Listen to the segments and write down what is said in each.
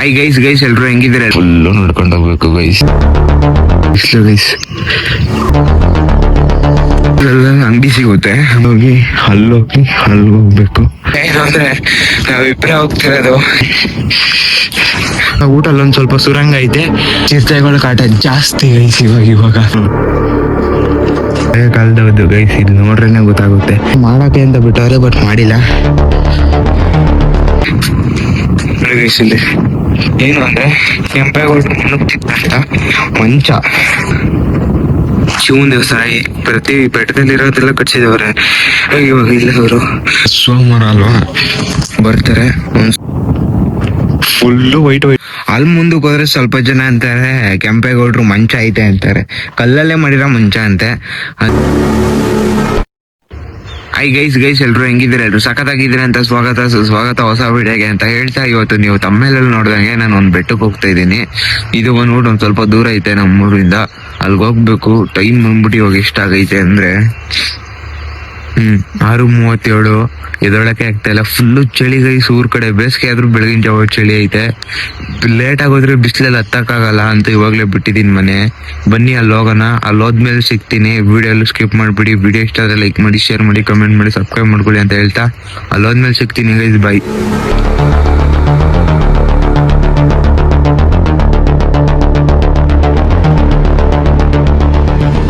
Hi guys ಎಲ್ರು ಹೆಂಗಿದ್ರೆ full ನೋಡ್ಕೊಂಡು ಹೋಗ್ಬೇಕು ಗೈಸ್. ಬಿಸ್ಲು ಗೈಸ್, ಅಂಗಡಿ ಸಿಗುತ್ತೆ, ಹೋಗಿ ಅಲ್ಲೋಗಿ ಅಲ್ಲಿ ಹೋಗ್ಬೇಕು. ಏನಂದ್ರೆ ನಾವಿಬ್ರೆ ಹೋಗ್ತಿರೋದು. ಊಟ ಅಲ್ಲೊಂದ್ ಸ್ವಲ್ಪ ಸುರಂಗ ಐತೆ, ಚಿರತೆಗಳ ಕಾಟ ಜಾಸ್ತಿ ಗೈಸ್ ಇವಾಗ ಕಾಲದವ್ದು ಗೈಸ್. ಇಲ್ಲಿ ನೋಡ್ರೇನೆ ಗೊತ್ತಾಗುತ್ತೆ. ಮಾಡಕ್ಕೆ ಅಂತ ಬಿಟ್ಟವ್ರೆ, ಬಟ್ ಮಾಡಿಲ್ಲ ಗೈಸ್. ಇಲ್ಲಿ ಏನು ಅಂದ್ರೆ ಕೆಂಪೇಗೌಡರು ಮಂಚ ಶಿವನ್ ದೇವಸ್ಥಾನ ಪ್ರತಿ ಬೆಟ್ಟದಲ್ಲಿರೋದೆಲ್ಲ ಕಟ್ಸಿದವ್ರೆ. ಇವಾಗ ಇಲ್ಲ ಅವರು ಸೋಮವಾರ ಅಲ್ವಾ ಬರ್ತಾರೆ, ಫುಲ್ಲು ವೈಟ್ ಅಲ್ಲಿ ಮುಂದಕ್ಕೆ ಹೋದ್ರೆ ಸ್ವಲ್ಪ ಜನ ಅಂತಾರೆ ಕೆಂಪೇಗೌಡರು ಮಂಚ ಐತೆ ಅಂತಾರೆ, ಕಲ್ಲಲ್ಲೇ ಮಾಡಿರೋ ಮಂಚ ಅಂತೆ. ಹಾಯ್ ಗೈಸ್ ಎಲ್ರು ಹೆಂಗಿದ್ರೆ ಎಲ್ರು ಸಖತ್ತಾಗಿದ್ದೀರ ಅಂತ ಸ್ವಾಗತ ಹೊಸ ವಿಡಿಯೋಗೆ ಅಂತ ಹೇಳ್ತಾ, ಇವತ್ತು ನೀವು ತಮ್ಮೇಲೆಲ್ಲ ನೋಡ್ದಂಗೆ ನಾನು ಒಂದ್ ಬೆಟ್ಟಕ್ಕೆ ಹೋಗ್ತಾ ಇದ್ದೀನಿ. ಇದು ಬಂದ್ಬಿಟ್ಟು ಒಂದ್ ಸ್ವಲ್ಪ ದೂರ ಐತೆ ನಮ್ಮೂರಿಂದ, ಅಲ್ಲಿಗೆ ಹೋಗ್ಬೇಕು. ಟೈಮ್ ಬಂದ್ಬಿಟ್ಟು ಇವಾಗ ಎಷ್ಟಾಗೈತೆ ಅಂದ್ರೆ 6:37. ಎದೊಳಕ್ಕೆ ಆಗ್ತಾ ಇಲ್ಲ, ಫುಲ್ಲು ಚಳಿ ಗೈಸ್. ಊರ್ ಕಡೆ ಬೇಸಿಗೆ ಆದ್ರೂ ಬೆಳಗಿನ ಜಾವ ಚಳಿ ಐತೆ. ಲೇಟ್ ಆಗೋದ್ರೆ ಬಿಸಿಲಲ್ಲಿ ಹತ್ತಕ್ಕಾಗಲ್ಲ ಅಂತ ಇವಾಗ್ಲೇ ಬಿಟ್ಟಿದ್ದೀನಿ ಮನೆ. ಬನ್ನಿ ಅಲ್ಲಿ ಹೋಗೋಣ. ಅಲ್ಲಿ ಹೋದ್ಮೇಲೆ ಸಿಗ್ತೀನಿ. ವಿಡಿಯೋ ಎಲ್ಲ ಸ್ಕಿಪ್ ಮಾಡ್ಬಿಡಿ. ವಿಡಿಯೋ ಇಷ್ಟ ಆದ್ರೆ ಲೈಕ್ ಮಾಡಿ, ಶೇರ್ ಮಾಡಿ, ಕಮೆಂಟ್ ಮಾಡಿ, ಸಬ್ಸ್ಕ್ರೈಬ್ ಮಾಡ್ಕೊಳ್ಳಿ ಅಂತ ಹೇಳ್ತಾ ಅಲ್ಲಿ ಹೋದ್ಮೇಲೆ ಸಿಗ್ತೀನಿ ಗೈಸ್. Bye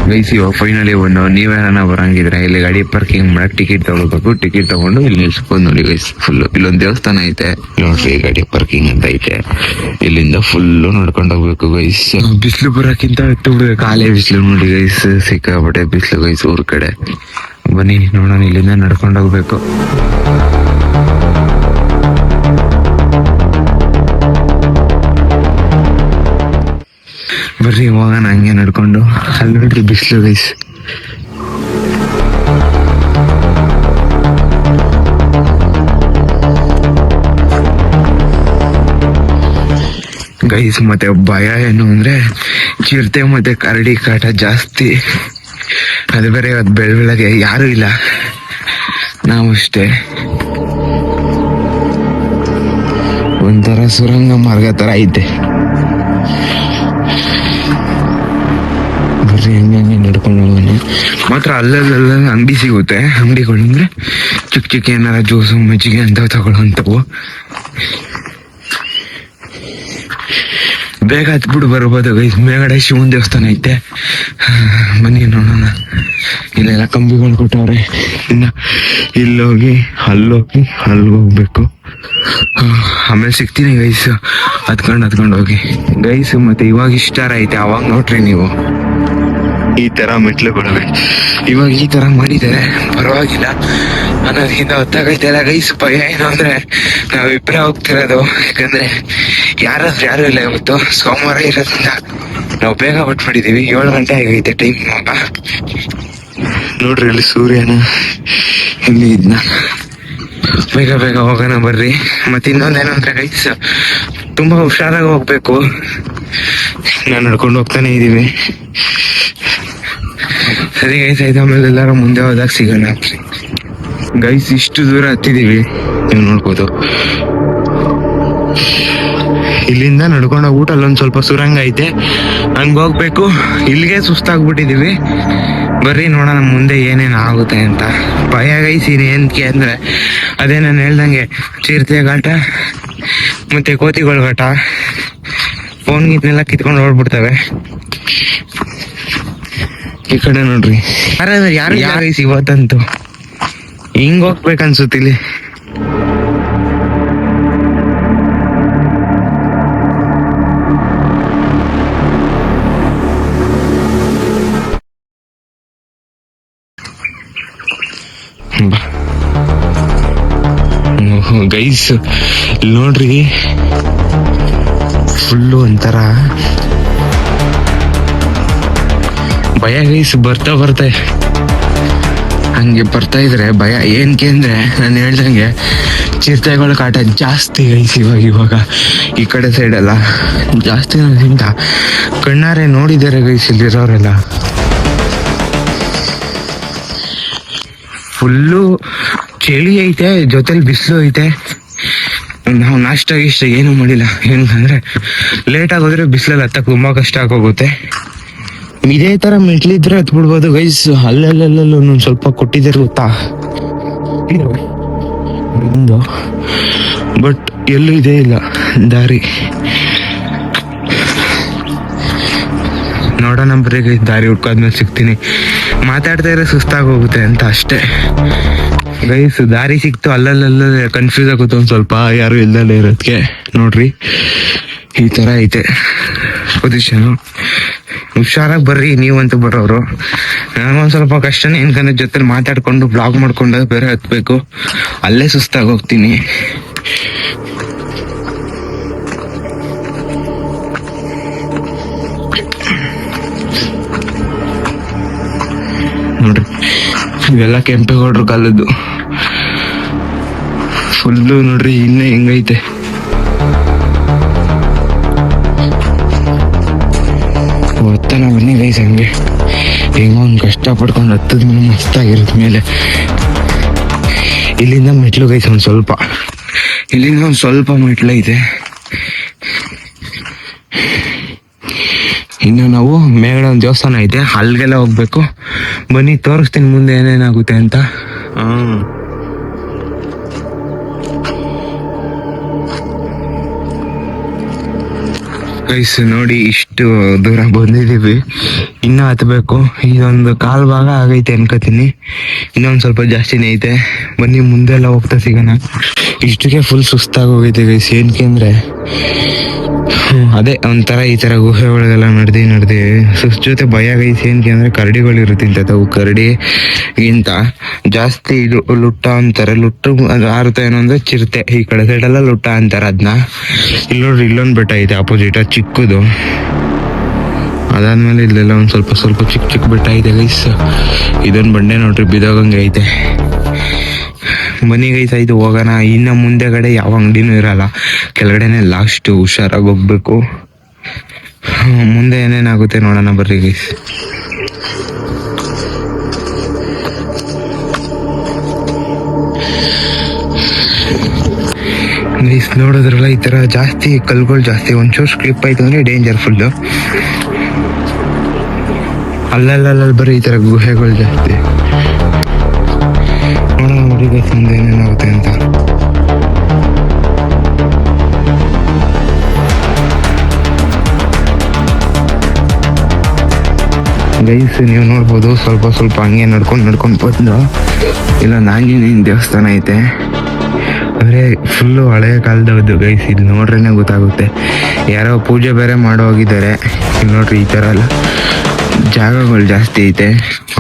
guys. ಇವಾಗ ಫೈನಲಿ ನೀವೇನ ಬರಂಗಿದ್ರೆ ಇಲ್ಲಿ ಗಾಡಿ ಪಾರ್ಕಿಂಗ್ ಮಾಡಕ್ ಟಿಕೆಟ್ ತಗೋಬೇಕು. ಟಿಕೆಟ್ ತಗೊಂಡು ಇಲ್ಲಿ ನಿಲ್ಸ್ಕೊಂಡು ನೋಡಿ ಗೈಸ್. ಫುಲ್ ಇಲ್ಲೊಂದ್ ದೇವಸ್ಥಾನ ಐತೆ ನೋಡ್ರಿ, ಗಾಡಿ ಪಾರ್ಕಿಂಗ್ ಅಂತ ಐತೆ. ಇಲ್ಲಿಂದ ಫುಲ್ಲು ನಡ್ಕೊಂಡು ಹೋಗ್ಬೇಕು ಗೈಸ್. ಬಿಸಿಲು ಬರಕ್ಕಿಂತ ಕಾಲೇ ಬಿಸಿಲು ನೋಡಿ ಗೈಸ್, ಸಿಕ್ಕಾಪಟ್ಟೆ ಬಿಸಿಲು ಗೈಸ್ ಊರ್ ಕಡೆ. ಬನ್ನಿ ನೋಡೋಣ, ಇಲ್ಲಿಂದ ನಡ್ಕೊಂಡು ಹೋಗ್ಬೇಕು. ಬರ್ರಿ ಹೋಗೋಣ ಹಂಗೆ ನಡ್ಕೊಂಡು. ಅಲ್ಲಿ ನೋಡ್ರಿ ಬಿಸಿಲು ಗೈಸ್. ಗೈಸ್ ಮತ್ತೆ ಭಯ ಏನು ಅಂದ್ರೆ ಚಿರತೆ ಮತ್ತೆ ಕರಡಿ ಕಾಟ ಜಾಸ್ತಿ. ಅದು ಬೇರೆ ಇವತ್ತು ಬೆಳಗ್ಗೆ ಯಾರು ಇಲ್ಲ, ನಾವು ಅಷ್ಟೇ. ಒಂಥರ ಸುರಂಗ ಮಾರ್ಗ ತರ ಐತೆ. ಹಂಗೆ ನಡ್ಕೊಂಡು ಹೋಗೋಣ. ಮಾತ್ರ ಅಲ್ಲೆಲ್ಲ ಅಂಗಡಿ ಸಿಗುತ್ತೆ. ಅಂಗಡಿಗಳಂದ್ರೆ ಚಿಕ್ಕ ಏನಾರ ಜ್ಯೂಸು ಮಜ್ಜಿಗೆ ಅಂತ ತಗೊಳ್ಳೋಂಥವು. ಬೇಗ ಹತ್ಬಿಟ್ಟು ಬರ್ಬೋದು ಗೈಸ್. ಮೇಲ್ಗಡೆ ಶಿವನ್ ದೇವಸ್ಥಾನ ಐತೆ, ಬನ್ನಿ ನೋಡೋಣ. ಇಲ್ಲೆಲ್ಲ ಕಂಬಿಗಳು ಕೊಟ್ಟವ್ರೆ. ಇನ್ನ ಇಲ್ಲೋಗಿ ಅಲ್ಲೋಗಿ ಅಲ್ಲಿ ಹೋಗ್ಬೇಕು. ಆಮೇಲೆ ಸಿಗ್ತೀನಿ ಗೈಸ್. ಹತ್ಕೊಂಡು ಹೋಗಿ ಗೈಸ್. ಮತ್ತೆ ಇವಾಗ ಇಷ್ಟಾರ ಐತೆ, ಅವಾಗ ನೋಡ್ರಿ ನೀವು ಈ ತರ ಮೆಟ್ಲುಗಳು. ಇವಾಗ ಈ ತರ ಮಾಡಿದ್ದಾರೆ, ಪರವಾಗಿಲ್ಲ ಅನ್ನೋದಕ್ಕಿಂತ ಹೊತ್ತಾಗೈತೆ ಅಲ್ಲ ಗೈಸ್. ಭಯ ಏನು ಅಂದ್ರೆ ನಾವಿಬ್ರೆ ಹೋಗ್ತಿರೋದು, ಯಾಕಂದ್ರೆ ಯಾರು ಇಲ್ಲ. ಇವತ್ತು ಸೋಮವಾರ ಇರೋದ್ರಿಂದ ನಾವು ಬೇಗ ಹೊಟ್ಬಿಟ್ಟಿದೀವಿ. 7 ಗಂಟೆ ಆಗೈತೆ ಟೈಮ್. ನೋಡ್ರಿ ಇಲ್ಲಿ ಸೂರ್ಯನ ಇಲ್ಲಿ ಇದ್ನ. ಬೇಗ ಹೋಗೋಣ ಬರ್ರಿ. ಮತ್ತೆ ಇನ್ನೊಂದೇನಂದ್ರೆ ಗೈಸ್, ತುಂಬಾ ಹುಷಾರಾಗಿ ಹೋಗ್ಬೇಕು. ನಾನು ನಡ್ಕೊಂಡು ಹೋಗ್ತಾನೆ ಇದೀವಿ. ಸರಿ ಗೈಸ್, ಆಯ್ತು. ಆಮೇಲೆ ಎಲ್ಲಾರು ಮುಂದೆ ಹೋದಾಗ ಸಿಗೋಣ ಗೈಸ್. ಇಷ್ಟು ದೂರ ಹತ್ತಿದೀವಿ, ನೀವು ನೋಡ್ಬೋದು. ಇಲ್ಲಿಂದ ನಡ್ಕೊಂಡು ಹೋಗ್ಬಿಟ್ಟು ಅಲ್ಲೊಂದ್ ಸ್ವಲ್ಪ ಸುರಂಗ ಐತೆ, ಹಂಗ ಹೋಗ್ಬೇಕು. ಇಲ್ಲಿಗೆ ಸುಸ್ತಾಗ್ಬಿಟ್ಟಿದೀವಿ. ಬರ್ರಿ ನೋಡೋಣ ಮುಂದೆ ಏನೇನು ಆಗುತ್ತೆ ಅಂತ. ಭಯ ಗೈಸ್ ಏನಕ್ಕೆ ಅಂದ್ರೆ ಅದೇ ನಾನು ಹೇಳ್ದಂಗೆ ಚಿರತೆ ಘಾಟ ಮತ್ತೆ ಕೋತಿಗಳ ಘಾಟ. ಫೋನ್ ಗೀತ್ನೆಲ್ಲ ಕಿತ್ಕೊಂಡು ಹೊರಡ್ಬಿಡ್ತವೆ. ಈ ಕಡೆ ನೋಡ್ರಿ ಯಾರು ಗೈಸ್ ಇವತ್ತಂತೂ ಹಿಂಗ್ ಹೋಗ್ಬೇಕನ್ಸುತ್ತಿಲ್ಲಿ. ಗೈಸ್ ಇಲ್ಲಿ ನೋಡ್ರಿ, ಫುಲ್ಲು ಒಂಥರ ಭಯ ಗೈಸ್. ಬರ್ತಾ ಹಂಗೆ ಬರ್ತಾ ಇದ್ರೆ ಭಯ. ಏನಕ್ಕೆ ಅಂದ್ರೆ ನಾನು ಹೇಳ್ದಂಗೆ ಚಿರತೆಗಳ ಕಾಟ ಜಾಸ್ತಿ ಗೈಸ್ ಇವಾಗ ಈ ಕಡೆ ಸೈಡ್ ಎಲ್ಲ ಜಾಸ್ತಿ ಅನ್ನೋದ್ರಿಂದ ಕಣ್ಣಾರೆ ನೋಡಿದ್ದಾರೆ ಗೈಸ್ ಇಲ್ಲಿರೋರೆಲ್ಲ. ಫುಲ್ಲು ಚಳಿ ಐತೆ, ಜೊತೆಲಿ ಬಿಸಿಲು ಐತೆ. ನಾವು ನಾಷ್ಟ ಗಿಷ್ಟ ಏನು ಮಾಡಿಲ್ಲ. ಏನಂದ್ರೆ ಲೇಟಾಗಿ ಹೋದ್ರೆ ಬಿಸಿಲಲ್ಲಿ ಹತ್ತಕ್ಕೆ ತುಂಬಾ ಕಷ್ಟ ಆಗೋಗುತ್ತೆ. ಇದೇ ತರ ಮೆಟ್ಲಿದ್ರೆ ಹತ್ ಬಿಡ್ಬೋದು ಗೈಸ್. ಅಲ್ಲಲ್ಲಲ್ಲೂ ಒಂದೊಂದು ಸ್ವಲ್ಪ ಕೊಟ್ಟಿದ್ದಾರೆ ಗೊತ್ತಾ ಒಂದು, ಬಟ್ ಎಲ್ಲೂ ಇದೇ ಇಲ್ಲ ದಾರಿ. ನೋಡೋಣ ಬರೀ ಗೈಸ್, ದಾರಿ ಹುಡ್ಕೋದ್ಮೇಲೆ ಸಿಗ್ತೀನಿ. ಮಾತಾಡ್ತಾ ಇರೋ ಸುಸ್ತಾಗಿ ಹೋಗುತ್ತೆ ಅಂತ ಅಷ್ಟೇ ಗೈಸ್. ದಾರಿ ಸಿಕ್ತು, ಅಲ್ಲಲ್ಲ ಕನ್ಫ್ಯೂಸ್ ಆಗುತ್ತೆ ಒಂದ್ ಸ್ವಲ್ಪ, ಯಾರು ಇಲ್ದಲ್ಲೇ ಇರೋದಕ್ಕೆ. ನೋಡ್ರಿ ಈ ತರ ಐತೆ ಪೊಸಿಷನ್. ಹುಷಾರಾಗಿ ಬರ್ರಿ ನೀವಂತೂ ಬರೋರು. ನಾನೊಂದ್ ಸ್ವಲ್ಪ ಕಷ್ಟನೇ ಏನ್ಕಂದ್ರೆ ಜೊತೆ ಮಾತಾಡ್ಕೊಂಡು ಬ್ಲಾಗ್ ಮಾಡ್ಕೊಂಡು ಬೇರೆ ಹತ್ಬೇಕು. ಅಲ್ಲೇ ಸುಸ್ತಾಗಿ ಹೋಗ್ತೀನಿ. ನೋಡ್ರಿ ಇವೆಲ್ಲ ಕೆಂಪೇಗೌಡ್ರು ಕಾಲದ್ದು ಫುಲ್ಲು. ನೋಡ್ರಿ ಇನ್ನೇ ಹೆಂಗೈತೆ. ಒತ್ತನ ಬನ್ನಿ ಗೈಸ್, ಹಂಗೆ ಹೆಂಗ ಒಂದು ಕಷ್ಟ ಪಡ್ಕೊಂಡು ಹತ್ತದ್ಮೇಲೆ ಮಸ್ತಾಗಿರುತ್ತೆ ಮೇಲೆ. ಇಲ್ಲಿಂದ ಮೆಟ್ಲು ಗೈಸ್ ಒಂದ್ ಸ್ವಲ್ಪ, ಇಲ್ಲಿಂದ ಒಂದ್ ಸ್ವಲ್ಪ ಮೆಟ್ಲೈತೆ. ಇನ್ನು ನಾವು ಮೇಲ್ಗಡೆ ಒಂದು ದೇವಸ್ಥಾನ ಐತೆ, ಅಲ್ಲಿಗೆಲ್ಲ ಹೋಗ್ಬೇಕು. ಬನ್ನಿ ತೋರಿಸ್ತೀನಿ ಮುಂದೆ ಏನೇನಾಗುತ್ತೆ ಅಂತ. ಗೈಸ್ ನೋಡಿ ಇಷ್ಟು ದೂರ ಬಂದಿದ್ದೀವಿ, ಇನ್ನೂ ಹತ್ಬೇಕು. ಇದೊಂದು ಕಾಲ್ ಭಾಗ ಆಗೈತೆ ಅನ್ಕೋತೀನಿ, ಇನ್ನೊಂದು ಸ್ವಲ್ಪ ಜಾಸ್ತಿನೇ ಐತೆ. ಬನ್ನಿ ಮುಂದೆಲ್ಲ ಹೋಗ್ತಾ ಸಿಗೋಣ. ಇಷ್ಟಕ್ಕೆ ಫುಲ್ ಸುಸ್ತಾಗಿ ಹೋಗೈತೆ ಗೈಸ್. ಏನಕ್ಕೆ ಅಂದ್ರೆ ಅದೇ ಒಂಥರ ಈ ತರ ಗುಹೆ ಒಳಗೆಲ್ಲ ನಡ್ದಿ ಸುಸ್ತ ಜೊತೆ ಭಯ ಗೈಸ್. ಏನಕ್ಕೆ ಅಂದ್ರೆ ಕರಡಿಗಳು ಇರುತ್ತಿಂತ, ಅವು ಕರಡಿಗಿಂತ ಜಾಸ್ತಿ ಇದು ಲುಟ್ಟ ಅಂತಾರೆ. ಲುಟ್ಟು ಆರುತ್ತೆ ಏನೋ ಅಂದ್ರೆ ಚಿರತೆ, ಈ ಕಡೆ ಸೈಡ್ ಎಲ್ಲ ಲುಟ್ಟ ಅಂತಾರೆ ಅದನ್ನ. ಇಲ್ಲಿ ನೋಡ್ರಿ ಇಲ್ಲೊಂದು ಬೆಟ್ಟ ಐತೆ ಆಪೋಸಿಟ್, ಅದು ಚಿಕ್ಕದು. ಅದಾದ್ಮೇಲೆ ಇಲ್ಲೆಲ್ಲ ಒಂದ್ ಸ್ವಲ್ಪ ಚಿಕ್ಕ ಬೆಟ್ಟ ಐತೆ ಗೈಸ್. ಇದೊಂದು ಬಂಡೆ ನೋಡ್ರಿ ಬಿದೋಗಂಗೆ ಐತೆ. ಬನ್ನಿ ಗೈಸ್ ಆಯ್ತು ಹೋಗೋಣ. ಇನ್ನು ಮುಂದೆಗಡೆ ಯಾವ ಅಂಗಡಿನೂ ಇರಲ್ಲ, ಕೆಳಗಡೆನೆ ಲಾಸ್ಟ್. ಹುಷಾರಾಗಿ ಹೋಗ್ಬೇಕು. ಮುಂದೆ ಏನೇನಾಗುತ್ತೆ ನೋಡೋಣ ಬರ್ರಿ ಗೈಸ್. ಗೈಸ್ ನೋಡಿದ್ರಲ್ಲ ಈ ತರ ಜಾಸ್ತಿ ಕಲ್ಗಳು ಜಾಸ್ತಿ. ಒಂಚೂರು ಸ್ಲಿಪ್ ಆಯ್ತು ಅಂದ್ರೆ ಡೇಂಜರ್ ಫುಲ್ಲು. ಅಲ್ಲಲ್ಲ ಬರೀ ಈ ತರ ಗುಹೆಗಳು ಜಾಸ್ತಿ. ನೋಡೋಣ ನೋಡಿ ಗೈಸ್ ಮುಂದೆ ಏನೇನಾಗುತ್ತೆ ಅಂತ. ಗೈಸ್ ನೀವು ನೋಡ್ಬೋದು ಸ್ವಲ್ಪ ಹಂಗೆ ನಡ್ಕೊಂಡು ಬಂದು ಇಲ್ಲೊಂದು ಆಂಜನೇಯನ ದೇವಸ್ಥಾನ ಐತೆ. ಅಂದ್ರೆ ಫುಲ್ಲು ಹಳೆಯ ಕಾಲದವ್ದು ಗೈಸ್. ಇಲ್ಲಿ ನೋಡ್ರೇನೆ ಗೊತ್ತಾಗುತ್ತೆ. ಯಾರೋ ಪೂಜೆ ಬೇರೆ ಮಾಡೋ ಹೋಗಿದ್ದಾರೆ. ಇಲ್ಲಿ ನೋಡ್ರಿ ಈ ತರ ಎಲ್ಲ ಜಾಗಗಳು ಜಾಸ್ತಿ ಐತೆ.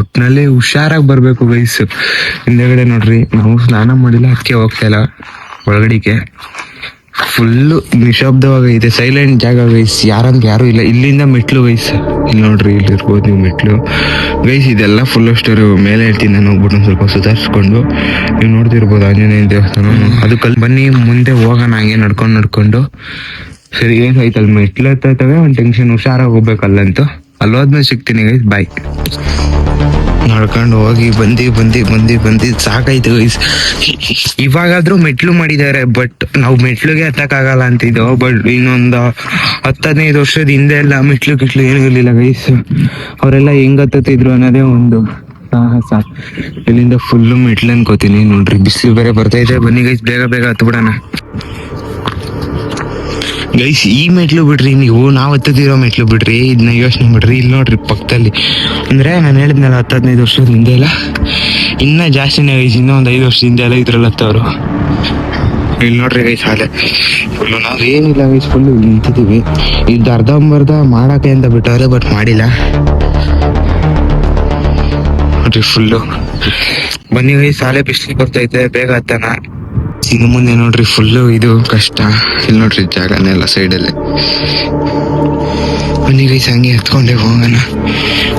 ಒಟ್ಟಿನಲ್ಲಿ ಹುಷಾರಾಗಿ ಬರ್ಬೇಕು ಗೈಸ್. ಹಿಂದೆಗಡೆ ನೋಡ್ರಿ ನಾವು ಸ್ನಾನ ಮಾಡಿಲ್ಲ, ಅದಕ್ಕೆ ಹೋಗ್ತಾ ಇಲ್ಲ ಒಳಗಡಿಕೆ. ಫುಲ್ಲು ನಿಶಬ್ದವಾಗೈತೆ, ಸೈಲೆಂಟ್ ಜಾಗ ಗೈಸ್. ಯಾರು ಇಲ್ಲ. ಇಲ್ಲಿಂದ ಮೆಟ್ಲು ಗೈಸ್, ಇಲ್ಲಿ ನೋಡ್ರಿ ಇಲ್ಲಿ ಇರ್ಬೋದು ನೀವು ಮೆಟ್ಲು ಗೈಸ್. ಇದೆಲ್ಲ ಫುಲ್ ಅಷ್ಟು ಮೇಲೆ ಹೇಳ್ತೀನಿ ನಾನು. ಹೋಗ್ಬಿಟ್ಟು ಒಂದು ಸ್ವಲ್ಪ ಸುಧಾರಿಸ್ಕೊಂಡು ನೀವು ನೋಡ್ತಿರ್ಬೋದು ಆಂಜನೇಯ ದೇವಸ್ಥಾನ. ಅದು ಬನ್ನಿ ಮುಂದೆ ಹೋಗೋಣ ಹಂಗೆ ನಡ್ಕೊಂಡು. ಸರಿ ಏನಾಯ್ತು ಅಲ್ಲಿ ಮೆಟ್ಲು ಹತ್ತವೆ ಒಂದು ಟೆನ್ಷನ್. ಹುಷಾರಾಗಿ ಹೋಗ್ಬೇಕಲ್ಲಂತೂ. ಅಲ್ಲೋದ್ಮೇಲೆ ಸಿಗ್ತೀನಿ ಗೈಸ್, ಬಾಯ್. ನಡ್ಕೊಂಡು ಹೋಗಿ ಬಂದು ಸಾಕಾಯ್ತು ಗೈಸ್. ಇವಾಗಾದ್ರೂ ಮೆಟ್ಲು ಮಾಡಿದ್ದಾರೆ, ಬಟ್ ನಾವು ಮೆಟ್ಲುಗೆ ಹತ್ತಕ್ಕಾಗಲ್ಲ ಅಂತಿದ್ದೋ. ಬಟ್ ಇನ್ನೊಂದು 10-15 ವರ್ಷದ ಹಿಂದೆ ಎಲ್ಲ ಮೆಟ್ಲು ಏನೂ ಇರಲಿಲ್ಲ ಗೈಸ್. ಅವರೆಲ್ಲ ಹೆಂಗ್ ಹತ್ತಿದ್ರು ಅನ್ನೋದೇ ಒಂದು ಸಾಹಸ. ಇಲ್ಲಿಂದ ಫುಲ್ಲು ಮೆಟ್ಲು ಅನ್ಕೋತೀನಿ. ನೋಡ್ರಿ ಬಿಸಿಲು ಬೇರೆ ಬರ್ತೈತೆ. ಬನ್ನಿ ಗೈಸ್ ಬೇಗ ಹತ್ಬಿಡೋಣ ಗೈಸ್. ಈ ಮೆಟ್ಲು ಬಿಡ್ರಿ, ನೀವು ನಾವು ಹತ್ತಿರೋ ಮೆಟ್ಲು ಬಿಡ್ರಿ, ಇದನ್ನ ಯೋಚನೆ ಬಿಡ್ರಿ. ಇಲ್ಲಿ ನೋಡ್ರಿ ಪಕ್ಕದಲ್ಲಿ, ಅಂದ್ರೆ ನಾನು ಹೇಳಿದ್ನಲ್ಲ 10-15 ವರ್ಷದ ಹಿಂದೆ ಎಲ್ಲ, ಇನ್ನ ಜಾಸ್ತಿನೇ ಗೈಸ್. ಇನ್ನೂ ಒಂದು 5 ವರ್ಷದ ಹಿಂದೆ ಎಲ್ಲ ಇದ್ರಲ್ಲಿ ಹತ್ತವ್ರು. ಇಲ್ಲಿ ನೋಡ್ರಿ ಗೈಸ್ ಹಾಲೆ ಫುಲ್ಲು. ನಾವೇನಿಲ್ಲ ಗೈಸ್, ಫುಲ್ಲು ನಿಂತಿದ್ದೀವಿ. ಇದು ಅರ್ಧಂಬರ್ಧ ಮಾಡಕ್ಕೆ ಅಂತ ಬಿಟ್ಟವ್ರೆ, ಬಟ್ ಮಾಡಿಲ್ಲ ನೋಡ್ರಿ ಫುಲ್ಲು. ಬನ್ನಿ ಗೈಸ್, ಸಾಲೆ ಬಿಸಿಲು ಬರ್ತೈತೆ, ಬೇಗ ಹತ್ತನ. ಇನ್ನು ಮುಂದೆ ನೋಡ್ರಿ ಫುಲ್ಲು ಇದು ಕಷ್ಟ. ಇಲ್ಲಿ ನೋಡ್ರಿ ಜಾಗನೆಲ್ಲ ಸೈಡಲ್ಲಿ. ಬನ್ನಿ ಗೈಸ್ ಹಂಗೆ ಹತ್ಕೊಂಡೆ ಹೋಗೋಣ.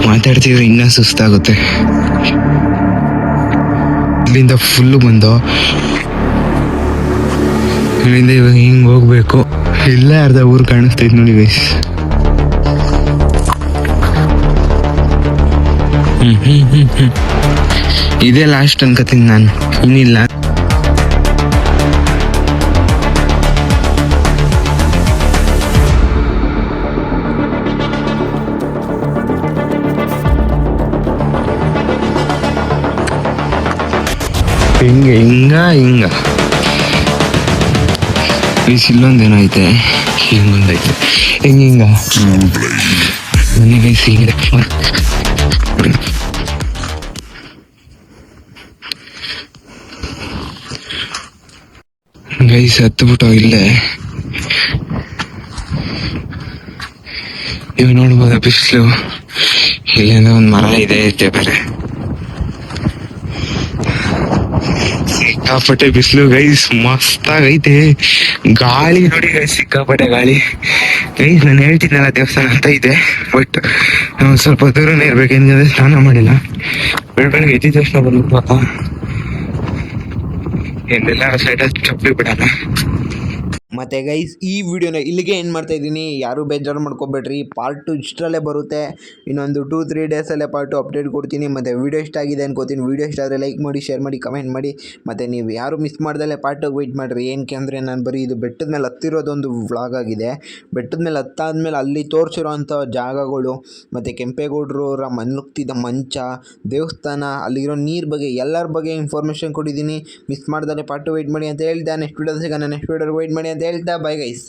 ಮಾತಾಡ್ತಿದ್ರೆ ಇನ್ನೂ ಸುಸ್ತಾಗುತ್ತೆ. ಇಲ್ಲಿಂದ ಫುಲ್ಲು ಬಂದು ಇಲ್ಲಿಂದ ಇವಾಗ ಹಿಂಗ್ ಹೋಗ್ಬೇಕು. ಇಲ್ಲೇ ಅರ್ಧ ಊರು ಕಾಣಿಸ್ತೈತೆ ನೋಡಿ ಗೈಸ್. ಇದೇ ಲಾಸ್ಟ್ ಅನ್ಕೋತೀನಿ ನಾನು, ಇನ್ನಿಲ್ಲ. ಹಿಂಗೆ ಹಿಂಗ ಗೈಸ್ ಇಲ್ಲೊಂದೇನೈತೆ, ಹಿಂಗೊಂದೈತೆ, ಹಿಂಗ ನನಗೆ ಹಿಂಗಿದೆ. ಗೈಸ್ ಹತ್ಬಿಟ್ಟು ಇಲ್ಲೇ ನೀವು ನೋಡ್ಬೋದ ಬಿಸಿಲು. ಇಲ್ಲಿಂದ ಒಂದ್ ಮರ ಇದೆ ಬೇರೆ. ಸಿಕ್ಕಾಪಟ್ಟೆ ಬಿಸಿಲು ಗೈಸ್, ಮಸ್ತ್ ಆಗೈತೆ. ಗಾಳಿ ನೋಡಿ ಗೈಸ್, ಸಿಕ್ಕಾಪಟ್ಟೆ ಗಾಳಿ ಗೈಸ್. ನಾನು ಹೇಳ್ತಿದ್ನಲ್ಲ ದೇವಸ್ಥಾನ ಅಂತ ಇದೆ, ಬಟ್ ನಾವು ಸ್ವಲ್ಪ ದೂರನೇ ಇರ್ಬೇಕು. ಏನಿದೆ ಸ್ನಾನ ಮಾಡಿಲ್ಲ, ಬೆಳಗ್ಗೆ ಎದ್ದಿದ ತಕ್ಷಣ ಬಂದ್ಬಿಟ್ಟು ಎಲ್ಲೆಲ್ಲ ಸೈಡಲ್ಲಿ ಚಪ್ಪಲಿ ಬಿಡಲ್ಲ. ಮತ್ತು ಗೈಸ್ ಈ ವಿಡಿಯೋನ ಇಲ್ಲಿಗೆ ಏನು ಮಾಡ್ತಾಯಿದ್ದೀನಿ, ಯಾರೂ ಬೇಜಾರು ಮಾಡ್ಕೊಬೇಡ್ರಿ. ಪಾರ್ಟ್ 2 ಇಷ್ಟರಲ್ಲೇ ಬರುತ್ತೆ. ಇನ್ನೊಂದು 2-3 ಡೇಸಲ್ಲೇ ಪಾರ್ಟ್ 2 ಅಪ್ಡೇಟ್ ಕೊಡ್ತೀನಿ. ಮತ್ತು ವೀಡಿಯೋ ಇಷ್ಟ ಆಗಿದೆ ಅನ್ಕೋತೀನಿ. ವೀಡಿಯೋ ಇಷ್ಟ ಆದರೆ ಲೈಕ್ ಮಾಡಿ, ಶೇರ್ ಮಾಡಿ, ಕಮೆಂಟ್ ಮಾಡಿ. ಮತ್ತು ನೀವು ಯಾರು ಮಿಸ್ ಮಾಡ್ದಲ್ಲೇ ಪಾರ್ಟ್ 2 ವೆಯ್ಟ್ ಮಾಡಿರಿ. ಏನಕ್ಕೆ ಅಂದರೆ ನಾನು ಬರೀ ಇದು ಬೆಟ್ಟದ ಮೇಲೆ ಹತ್ತಿರೋದೊಂದು ವ್ಲಾಗ್ ಆಗಿದೆ. ಬೆಟ್ಟದ ಮೇಲೆ ಹತ್ತಾದ್ಮೇಲೆ ಅಲ್ಲಿ ತೋರಿಸಿರೋಂಥ ಜಾಗಗಳು, ಮತ್ತು ಕೆಂಪೇಗೌಡರು ಅವರ ಮಲಗ್ತಿದ್ದ ಮಂಚ, ದೇವಸ್ಥಾನ, ಅಲ್ಲಿರೋ ನೀರು ಬಗ್ಗೆ ಎಲ್ಲರ ಬಗ್ಗೆ ಇನ್ಫಾರ್ಮೇಷನ್ ಕೊಟ್ಟಿದ್ದೀನಿ. ಮಿಸ್ ಮಾಡ್ದಲ್ಲೇ ಪಾರ್ಟ್ 2 ವೆಯ್ಟ್ ಮಾಡಿ ಅಂತ ಹೇಳ್ದೆ. ನೆಕ್ಸ್ಟ್ ವೀಡಿಯೋ ಸಿಗೋಣ. ನೆಕ್ಸ್ಟ್ ವೀಡಿಯೋ ವೆಯ್ಟ್ ಮಾಡಿ ಅಂತ ಹೇಳ್ತಾ, ಬೈ ಗೈಸ್.